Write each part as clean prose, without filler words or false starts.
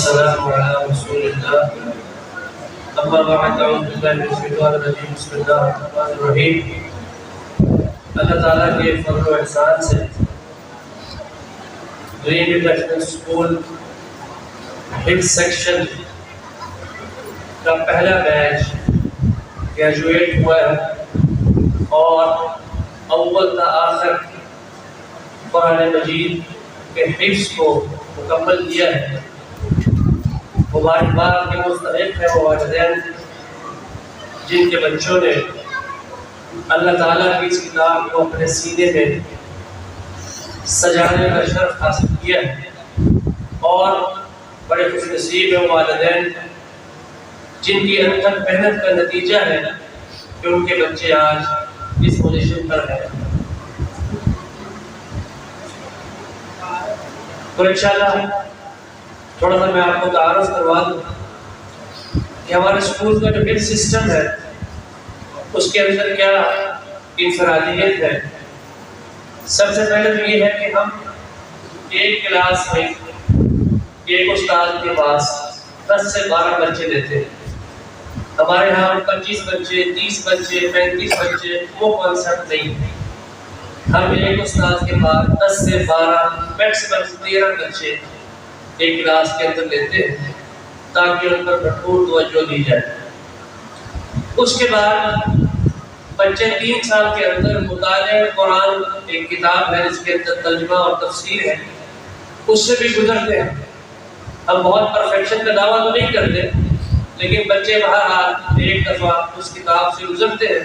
والسلام على رسول الله اما بعد اعوذ بالله من الشیطان الرجیم بسم اللہ الرحمن الرحیم۔ اللہ تعالیٰ کے فضل و احسان سے گرین انٹرنیشنل اسکول ہل سیکشن کا پہلا بیچ گریجویٹ ہوا ہے اور اول تا آخر قرآن مجید کے حفظ کو مکمل کیا ہے۔ مبارکباد کے مستحق ہے وہ والدین جن کے بچوں نے اللہ تعالیٰ کی اس کتاب کو اپنے سینے میں سجانے کا شرف حاصل کیا ہے، اور بڑے خوش نصیب ہیں وہ والدین جن کی انتھک محنت کا نتیجہ ہے کہ ان کے بچے آج اس پوزیشن پر ہیں۔ تو انشاءاللہ تھوڑا سا میں آپ کو تعارف کروا دوں کہ ہمارے اسکول کا جو ہیلتھ سسٹم ہے اس کے اندر کیا انفرادیت ہے۔ سب سے پہلے تو یہ ہے کہ ہم ایک کلاس میں ایک استاد کے پاس 10 سے 12 بچے دیتے ہیں۔ ہمارے یہاں 25 بچے، 30 بچے، 35 بچے وہ کانسیپٹ نہیں ہے۔ ہم ایک استاد کے پاس 10 سے 12 میکسیمم 13 بچے ایک کلاس کے اندر لیتے ہیں تاکہ ان پر بھرپور توجہ دی جائے۔ اس کے بعد بچے 3 سال کے اندر مطالعہ قرآن ایک کتاب ہے جس کے اندر ترجمہ اور تفسیر ہے، اس سے بھی گزرتے ہیں۔ ہم بہت پرفیکشن کا دعویٰ تو نہیں کرتے، لیکن بچے بہرحال ایک دفعہ اس کتاب سے گزرتے ہیں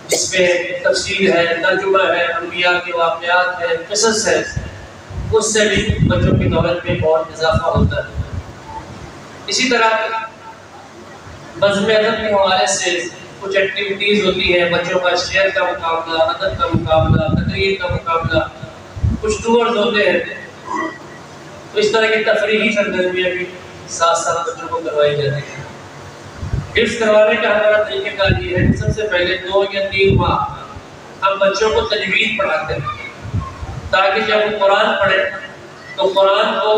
جس میں تفسیر ہے، ترجمہ ہے، انبیاء کے واقعات ہے، قصص ہے، اس سے بھی بچوں کی نالج میں بہت اضافہ ہوتا ہے۔ اسی طرح بزم ادب کے حوالے سے کچھ ایکٹیویٹیز ہوتی ہیں، بچوں کا شعر کا مقابلہ، ادب کا مقابلہ، تقریر کا مقابلہ، کچھ ٹورز ہوتے ہیں، تو اس طرح کی تفریحی سرگرمیاں بھی ساتھ ساتھ بچوں کو کروائی جاتی ہیں۔ حفظ کروانے کا ہمارا طریقہ کار یہ ہے کہ سب سے پہلے 2 یا 3 ماہ ہم بچوں کو تجوید پڑھاتے ہیں تاکہ جب وہ قرآن پڑھے تو قرآن کو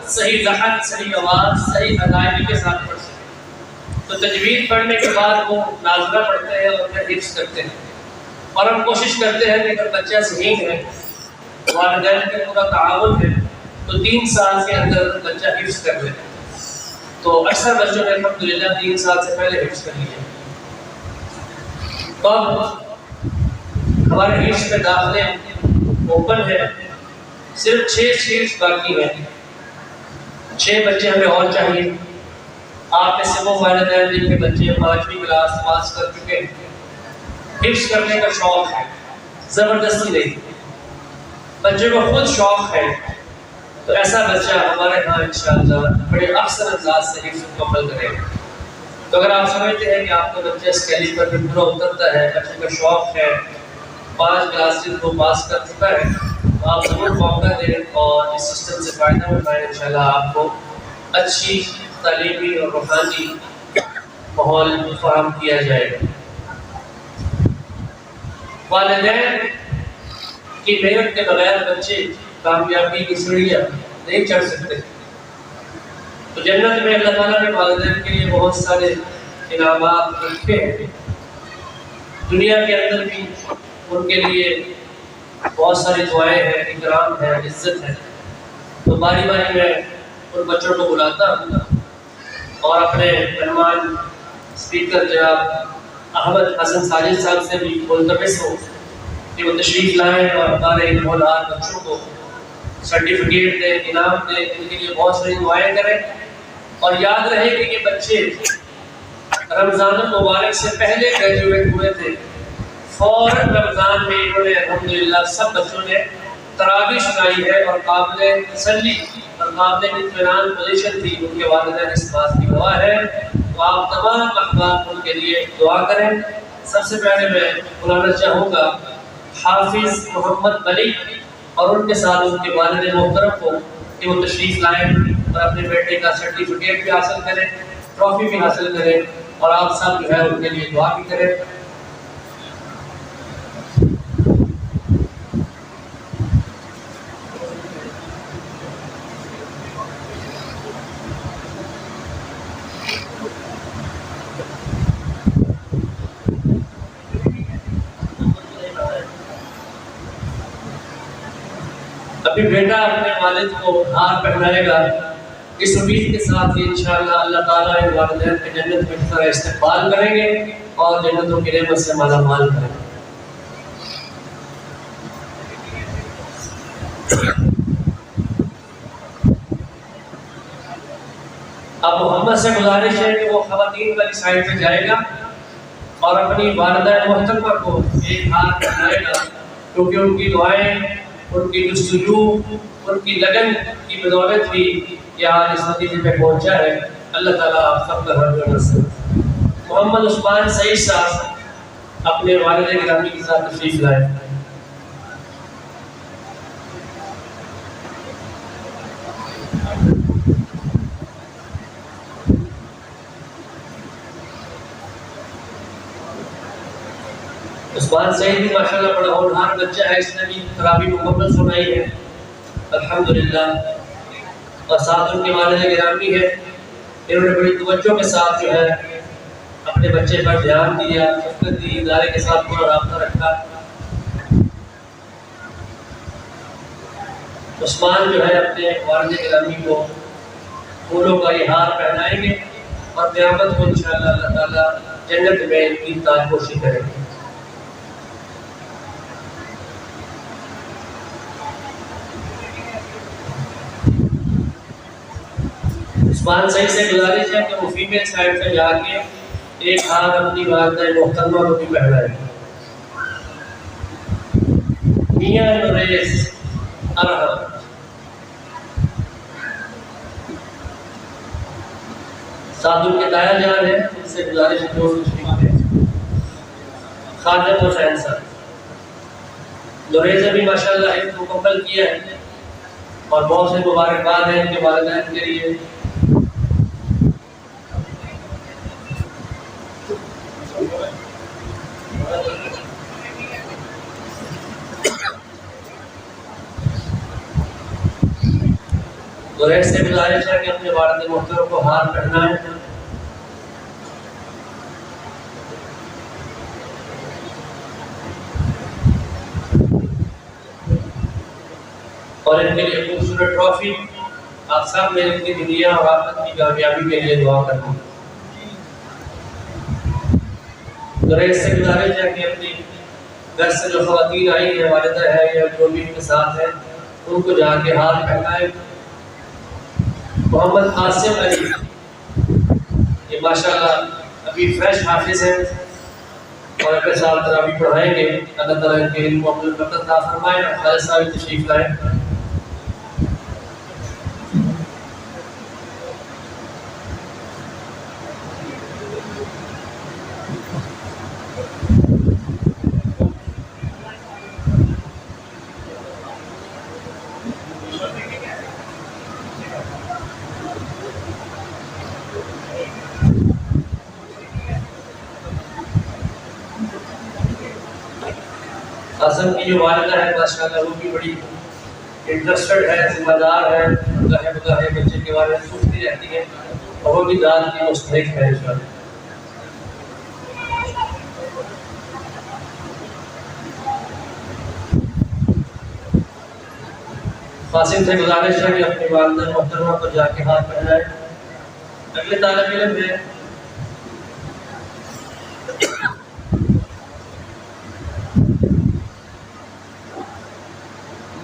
صحیح لحن، صحیح آواز، صحیح ادائیگی کے ساتھ پڑھ سکے۔ تو تجوید پڑھنے کے بعد وہ نازلہ پڑھتے ہیں اور پھر حفظ کرتے ہیں، اور ہم کوشش کرتے ہیں کہ اگر بچہ ذہین ہے، والدین کے پورا تعاون ہے، تو 3 سال کے اندر بچہ حفظ کر لے۔ تو اکثر بچوں نے الحمدللہ 3 سال سے پہلے حفظ کر لیا۔ تو اب ہمارے حفظ میں داخلے اوپن ہے، صرف 6 سیٹس باقی ہیں۔ 6 بچے ہمیں اور چاہیے۔ آپ میں سے وہ والدین جن کے بچے 5ویں کلاس پاس کر چکے ہیں، حفظ کرنے کا شوق ہے، زبردستی نہیں، بچے کو خود شوق ہے، تو ایسا بچہ ہمارے ہاں انشاءاللہ بڑے احسن انداز سے حفظ مکمل کرے گا۔ تو اگر آپ سمجھتے ہیں کہ آپ کا بچہ اس کیلی پر بھی پورا اترتا ہے، بچے کا شوق ہے، 5 کلاسز کو پاس کر چکا ہے، تو آپ ضرور موقع دیں اور اس سسٹم سے فائدہ اٹھائیں۔ انشاءاللہ آپ کو اچھی تعلیمی اور روحانی ماحول فراہم کیا جائے گا۔ والدین کی محنت کے بغیر بچے کامیابی کی سیڑھیاں نہیں چڑھ سکتے۔ تو جنت میں اللہ تعالیٰ نے والدین کے لیے بہت سارے انعامات رکھے ہیں، دنیا کے اندر بھی ان کے لیے بہت ساری دعائیں ہیں، اکرام ہے، عزت ہے۔ تو باری باری میں ان بچوں کو بلاتا ہوں اور اپنے مہمان اسپیکر جناب احمد حسن ساجد صاحب سے بھی ملتمس ہوں کہ وہ تشریف لائیں اور ہمارے ان ہونہار بچوں کو سرٹیفکیٹ دیں، انعام دیں، ان کے لیے بہت ساری دعائیں کریں۔ اور یاد رہے کہ یہ بچے رمضان المبارک سے پہلے گریجویٹ ہوئے تھے، فوراً رمضان میں انہوں نے الحمدللہ سب بچوں نے تراویح سنائی ہے، اور قابل تسلی اور قابل اطمینان پوزیشن تھی، ان کے والدین اس بات کی گواہ ہے۔ تو آپ تمام احباب ان کے لیے دعا کریں۔ سب سے پہلے میں بلانا چاہوں گا حافظ محمد ملک اور ان کے ساتھ ان کے والد محترم کو کہ وہ تشریف لائیں اور اپنے بیٹے کا سرٹیفکیٹ بھی حاصل کریں، ٹرافی بھی حاصل کریں، اور آپ سب جو ہے ان کے لیے دعا بھی کریں۔ ابھی بیٹا اپنے والد کو ہار پہنائے گا اس امید کے ساتھ کہ انشاءاللہ اللہ تعالیٰ ان والدین کے جنت میں اس طرح استقبال کریں گے اور جنتوں کی نعمت سے مالا مال کریں گے۔ اب محمد سے گزارش ہے کہ وہ خواتین والی سائڈ پہ جائے گا اور اپنی والدہ محترمہ کو ایک ہاتھ پہنائے گا، کیونکہ ان کی دعائیں، ان کی جستجو، ان کی لگن کی بدولت ہی کہ آج اس نتیجے پہ پہنچا ہے۔ اللہ تعالیٰ آپ سب کا حرم نصر۔ محمد عثمان سعید صاحب اپنے والد گرامی کے ساتھ تشریف لائے۔ عثمان سعید بھی ماشاءاللہ بڑا ہونہار بچہ ہے، اس نے بھی تراویح مکمل سنائی ہے الحمدللہ، اور ساتھ ان کے والد گرامی ہے، انہوں نے بڑی توجہ کے ساتھ جو ہے اپنے بچے پر دھیان دیا، شفقت دی، ادارے کے ساتھ پورا رابطہ رکھا۔ عثمان جو ہے اپنے والد گرامی کو پھولوں کا یہ ہار پہنائیں گے اور قیامت کو انشاءاللہ اللہ تعالیٰ جنت میں ان کی تاج پوشی کریں گے۔ عثمان صحیح سے گزارش ہے کہ وہ فیمیل سائڈ پہ جا کے ایک ہاتھ اپنی والدہ محترمہ کو بھی پہنائے۔ میاں نریس ارحم ساتھ ان کے دایا جان ہے، ان سے گزارش ہے جو خادم حسین صاحب نریس بھی ماشاءاللہ حفظ مکمل کیا ہے اور بہت سے مبارکباد ہیں ان کے والدین کے لیے۔ نریس سے گزارش ہے کہ اپنے والد محترم کو ہار پہنائیں۔ اور ان کے لیے خوبصورت ٹرافی، آپ سب میں ان کی دنیا اور آخرت کی کامیابی کے لیے دعا کریں۔ نریس سے گزارش ہے کہ اپنی گھر سے جو خواتین آئی ہیں، والدہ ہے یا جو بھی ان کے ساتھ ہیں، ان کو جا کے ہار پہنائیں۔ محمد قاسم علی یہ ماشاءاللہ ابھی فریش حافظ ہیں اور اپنے ساتھ تراویح پڑھائیں گے۔ اللہ تعالیٰ ان کے علم و عمل میں برکت عطا فرمائے۔ خالد صاحب تشریف لائیں۔ قاسم کی جو والدہ ہے ماشاءاللہ وہ بھی بڑی انٹرسٹڈ ہے، ذمہ دار ہے، گاہے بگاہے بچے کے بارے میں سوچتی رہتی ہے اور وہ بھی داد کی مستحق ہے انشاءاللہ۔ قاسم سے گزارش ہے کہ اپنی والدہ محترمہ کو جا کے ہاتھ پہنائے۔ اگلے طالب علم ہے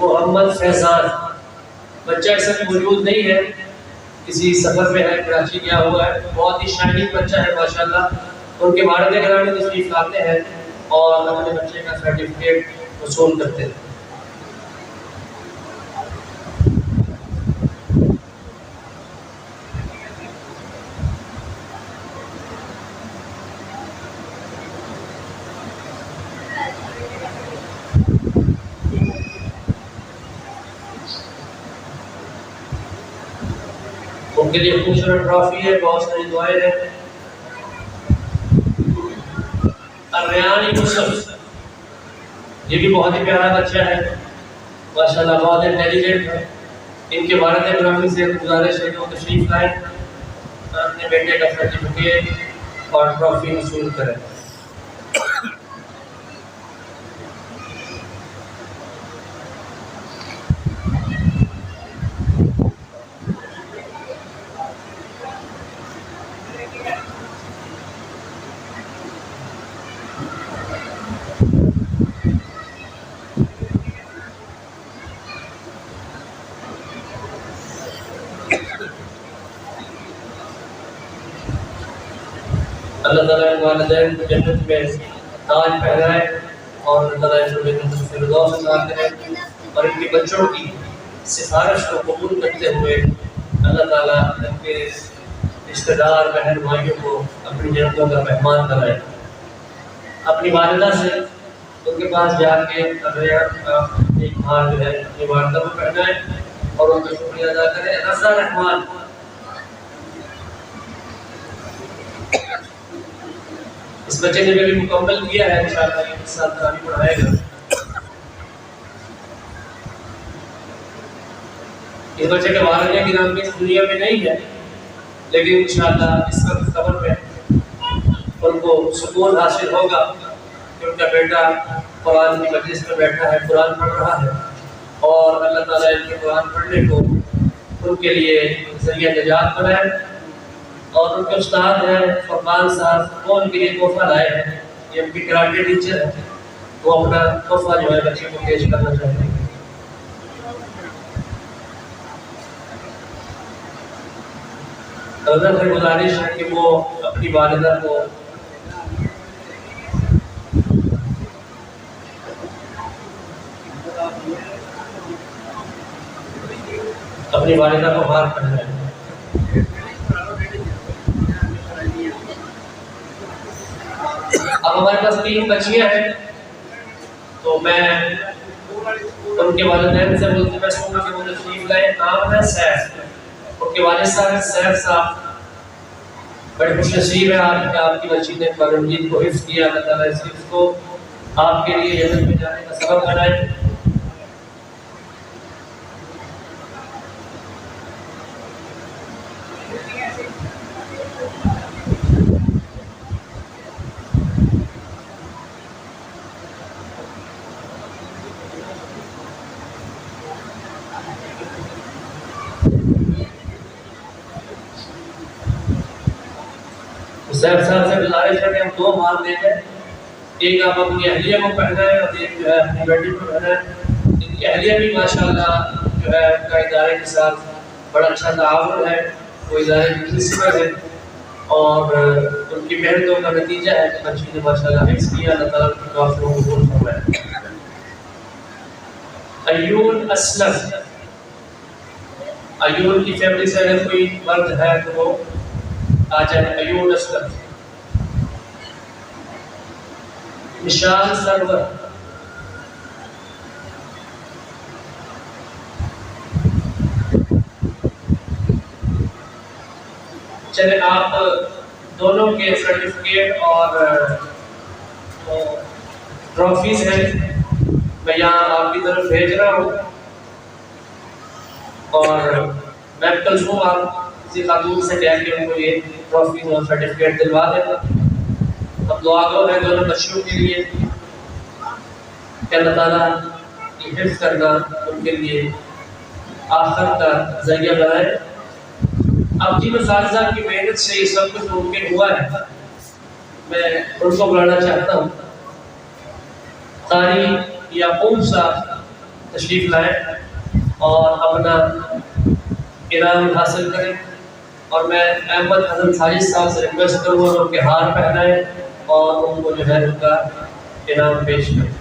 محمد فیضان، بچہ اس وقت موجود نہیں ہے، کسی سفر میں ہے، کراچی گیا ہوا ہے، بہت ہی شائننگ بچہ ہے ماشاءاللہ۔ ان کے والد گرامی تشریف لاتے ہیں اور اپنے بچے کا سرٹیفکیٹ وصول کرتے ہیں۔ ان کے لیے خوبصورت ٹرافی ہے، بہت ساری دعائیں ہیں۔ ریان یوسف یہ بھی بہت ہی پیارا بچہ ہے ماشاءاللہ، بہت انٹیلیجنٹ ہے۔ ان کے والد گرامی سے گزارش ہے کہ وہ تشریف لائیں، اپنے بیٹے کا سرٹیفکیٹ اور ٹرافی وصول کریں۔ اللہ تعالیٰ ان والدین کو جنت میں تاج پہنائے اور اللہ تعالیٰ ان کو جنت الفردوس عطا کرے، اور ان کے بچوں کی سفارش کو قبول کرتے ہوئے اللہ تعالیٰ ان کے رشتہ دار بہن بھائیوں کو اپنی جنتوں کا مہمان بنائے۔ اپنی والدہ سے ان کے پاس جا کے ایک ہار جو ہے اپنی والدہ کو پہنائے اور ان کا شکریہ ادا کرے۔ رضا رحمان اس بچے نے بھی مکمل کیا ہے، انشاءاللہ یہ اس سال تراویح پڑھائے گا۔ اس بچے کے والدین کی نام اس دنیا میں نہیں ہے، لیکن انشاءاللہ اس وقت قبر میں ان کو سکون حاصل ہوگا کہ ان کا بیٹا قرآن کی مجلس میں بیٹھا ہے، قرآن پڑھ رہا ہے، اور اللہ تعالیٰ ان کے قرآن پڑھنے کو ان کے لیے ذریعہ نجات بنائے۔ اور ان کے استاد ہیں فرقان صاحب، وہ ان کے لیے تحفہ لائے ہیں، یہ ان کی کراٹے ٹیچر ہے، وہ اپنا تحفہ جو ہے بچے کو پیش کرنا چاہتے ہیں۔ حضرت سے گزارش ہے کہ وہ اپنی والدہ کو ہار پہنائے۔ اب ہمارے پاس 3 بچیاں ہیں، تو میں ان کے والدین سے ملتمس ہوں کہ وہ تشریف لائیں۔ نام ہے سیف، ان کے والد صاحب ہیں سیف صاحب، بڑے خوش نصیب ہیں آپ کہ آپ کی بچی نے قرآن مجید کو حفظ کیا۔ اللہ تعالیٰ اس حفظ کو آپ کے لیے جنت میں جانے کا سبب بنائے۔ صاحب سے گزارش ہے کہ ہم 2 ہار دیں گے، ایک آپ اپنی اہلیہ کو پہنائیں اور ایک جو ہے اپنی بیٹی کو پہنائیں۔ ان کی اہلیہ بھی ماشاءاللہ جو ہے ان کا ادارے کے ساتھ بڑا اچھا تعاون ہے، وہ ادارے کی پرنسپل ہے، اور ان کی محنتوں کا نتیجہ ہے کہ بچی نے ماشاءاللہ حفظ کیا۔ اللہ تعالیٰ کی دعا کو قبول فرمائے۔ ایون اسلم، ایون کی فیملی سے اگر کوئی مرد ہے تو وہ آ جائے۔ ایون اسلم، نشان سرور، چلے آپ دونوں کے سرٹیفکیٹ اور ٹرافیز ہیں، میں یہاں آپ کی طرف بھیج رہا ہوں، اور میں کل صبح آپ کسی خاتون سے کہہ کے ان کو یہ ٹرافیز اور سرٹیفکیٹ دلوا دینا۔ ہم دعا گو ہیں دونوں بچیوں کے لیے کہ اللہ تعالیٰ کی حفظ کرنا ان کے لیے آخر کا ذریعہ بنائے۔ اب جن اساتذہ کی محنت سے یہ سب کچھ ممکن ہوا ہے، میں ان کو بلانا چاہتا ہوں۔ قاری یعقوب صاحب تشریف لائیں اور اپنا انعام حاصل کریں، اور میں احمد حسن ساجد صاحب سے ریکویسٹ کروں گا ان کے ہار پہنائیں اور ان کو جو ہے ان کا انعام پیش کریں۔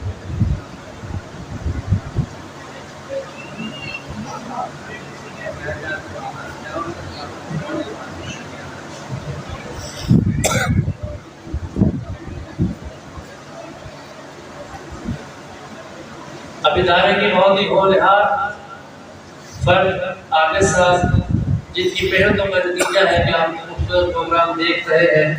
اب ادارے کی بہت ہی ہونہار فرد عابد صاحب، جن کی محنتوں کا نتیجہ ہے کہ آپ خوبصورت پروگرام دیکھ رہے ہیں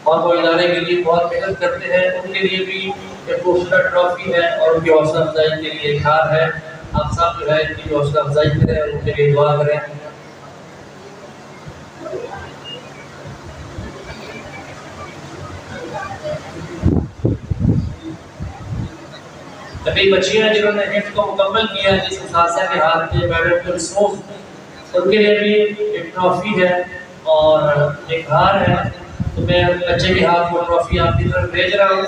اور وہ ادارے کے لیے بہت محنت کرتے ہیں، ان کے لیے بھی ایک خوبصورت ٹرافی ہے اور ان کی حوصلہ افزائی کے لیے ایک ہار ہے۔ آپ سب جو ہے ان کی حوصلہ افزائی کریں اور ان کے لیے دعا کریں۔ کئی بچیاں جنہوں نے حفظ کو مکمل کیا، جس اساتذہ کے ہاتھ میں میڈم کے رسوم، ان کے لیے بھی ایک ٹرافی ہے اور ایک ہار ہے۔ تو میں بچے کے ہاتھ وہ ٹرافی آپ کی طرف بھیج رہا ہوں،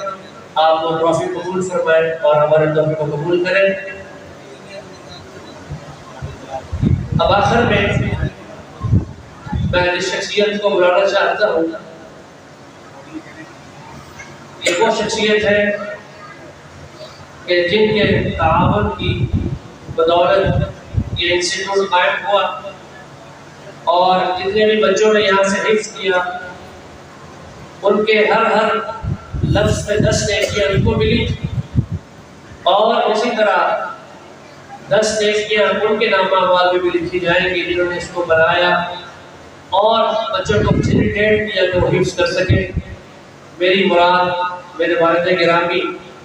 آپ وہ ٹرافی قبول فرمائیں اور ہمارے تحفے کو قبول کریں۔ اب آخر میں جس شخصیت کو بلانا چاہتا ہوں یہ وہ شخصیت ہے کہ جن کے تعاون کی بدولت یہ انسٹیٹیوٹ قائم ہوا، اور جتنے بھی بچوں نے یہاں سے حفظ کیا ان کے ہر لفظ میں 10 نیکیاں ان کو ملی، اور اسی طرح 10 نیکیاں ان کے نام اعمال میں بھی لکھی جائیں گی جنہوں نے اس کو بنایا اور بچوں کو فیسیلیٹیٹ کیا کہ وہ حفظ کر سکے۔ میری مراد میرے والد گرامی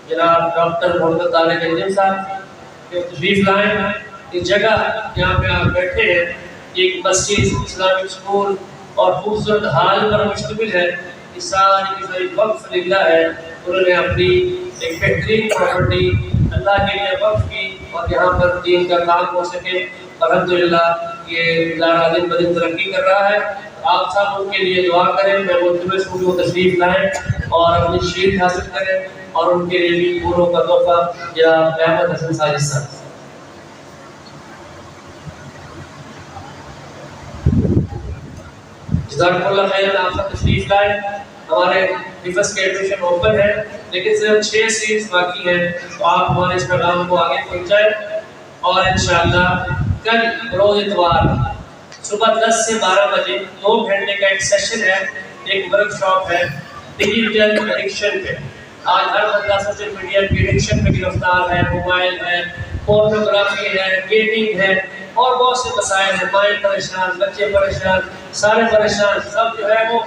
جناب ڈاکٹر محمد طارق انجم صاحب جو تشریف لائیں، اس جگہ جہاں پہ آپ بیٹھے ہیں ایک مسجد، اسلامک اسکول اور خوبصورت ہال پر مشتمل ہے۔ یہ ساری کی ساری وقف للہ ہے، انہوں نے اپنی ایک بہترین پراپرٹی اللہ کے لیے وقف کی اور یہاں پر دین کا کام ہو سکے۔ الحمدللہ یہ ادارہ دن بدن ترقی کر رہا ہے۔ آپ سب ان کے لیے دعا کریں، میں ملتمس ہوں کہ وہ تشریف لائیں اور اپنی شیٹ حاصل کریں، اور ان کے لیے بھی پوروں کا تحفہ جناب احمد حسن ساجد صاحب۔ جزاک اللہ خیر، آپ سب تشریف لائیں۔ ہمارے حفظ کے ایڈمیشن اوپن ہے لیکن صرف 6 سیٹس باقی ہیں، تو آپ ہمارے اس پیغام کو آگے پہنچائیں، اور انشاءاللہ کل روز اتوار صبح 10 سے 12 بجے 2 گھنٹے کا ایک سیشن ہے، ایک ورک شاپ ہے ڈیجیٹل ایڈکشن پہ۔ آج ہر بندہ سوشل میڈیا کی ایڈکشن میں گرفتار ہے، موبائل ہے، پورنوگرافی ہے، گیمنگ ہے، اور بہت سے مسائل ہیں۔ مائیں پریشان، بچے پریشان، سارے پریشان، سب جو ہے وہ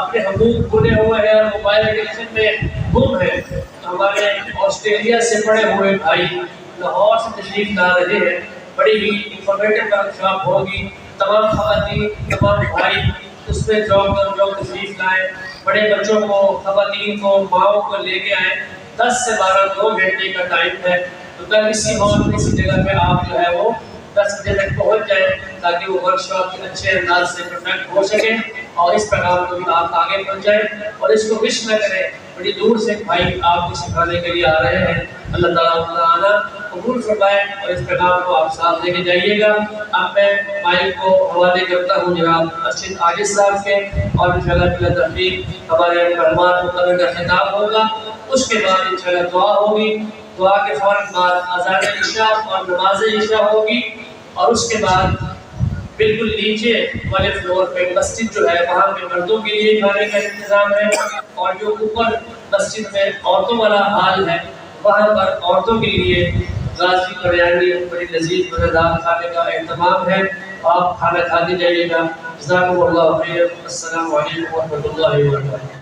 اپنے حقوق بھولے ہوئے ہیں اور موبائل ایڈکشن میں گم ہے۔ ہمارے آسٹریلیا سے پڑے ہوئے بھائی لاہور سے تشریف لا رہے ہیں، بڑی ہی انفارمیٹو ورک شاپ ہوگی، تمام خواتین تمام بھائی اس میں جو تشریف لائیں، بڑے بچوں کو، خواتین کو، ماؤں کو لے کے آئیں۔ 10 سے 12 2 گھنٹے کا ٹائم ہے، تو کل اسی ہال اسی جگہ پہ آپ جو ہے وہ 10 بجے تک پہنچ جائیں تاکہ وہ ورک شاپ اچھے انداز سے پرفیکٹ ہو سکے، اور اس پیغام کو بھی آپ آگے پہنچ جائیں اور اس کو مس نہ کریں۔ بڑی دور سے بھائی آپ کو سکھانے کے لیے آ رہے ہیں، اللہ تعالیٰ قبول فرمائے اور اس پیغام کو آپ ساتھ لے کے جائیے گا۔ اب میں مائک کو حوالے کرتا ہوں جناب ارشد عاجز صاحب کے، اور انشاءاللہ بلا تحقیق ہمارے مہمان مقرر کا خطاب ہوگا، اس کے بعد انشاءاللہ دعا ہوگی، دعا کے فوراً بعد اذان عشاء اور نماز عشاء ہوگی، اور اس کے بعد بالکل نیچے والے فلور پہ مسجد جو ہے وہاں پہ مردوں کے لیے کھانے کا انتظام ہے، اور جو اوپر مسجد میں عورتوں والا ہال ہے وہاں پر عورتوں کے لیے غازی بریانی بڑی لذیذ مزیدار کھانے کا اہتمام ہے، آپ کھانا کھا کے جائیے گا۔ جزاکم اللہ خیر، السلام علیکم ورحمۃ اللہ وبرکاتہ۔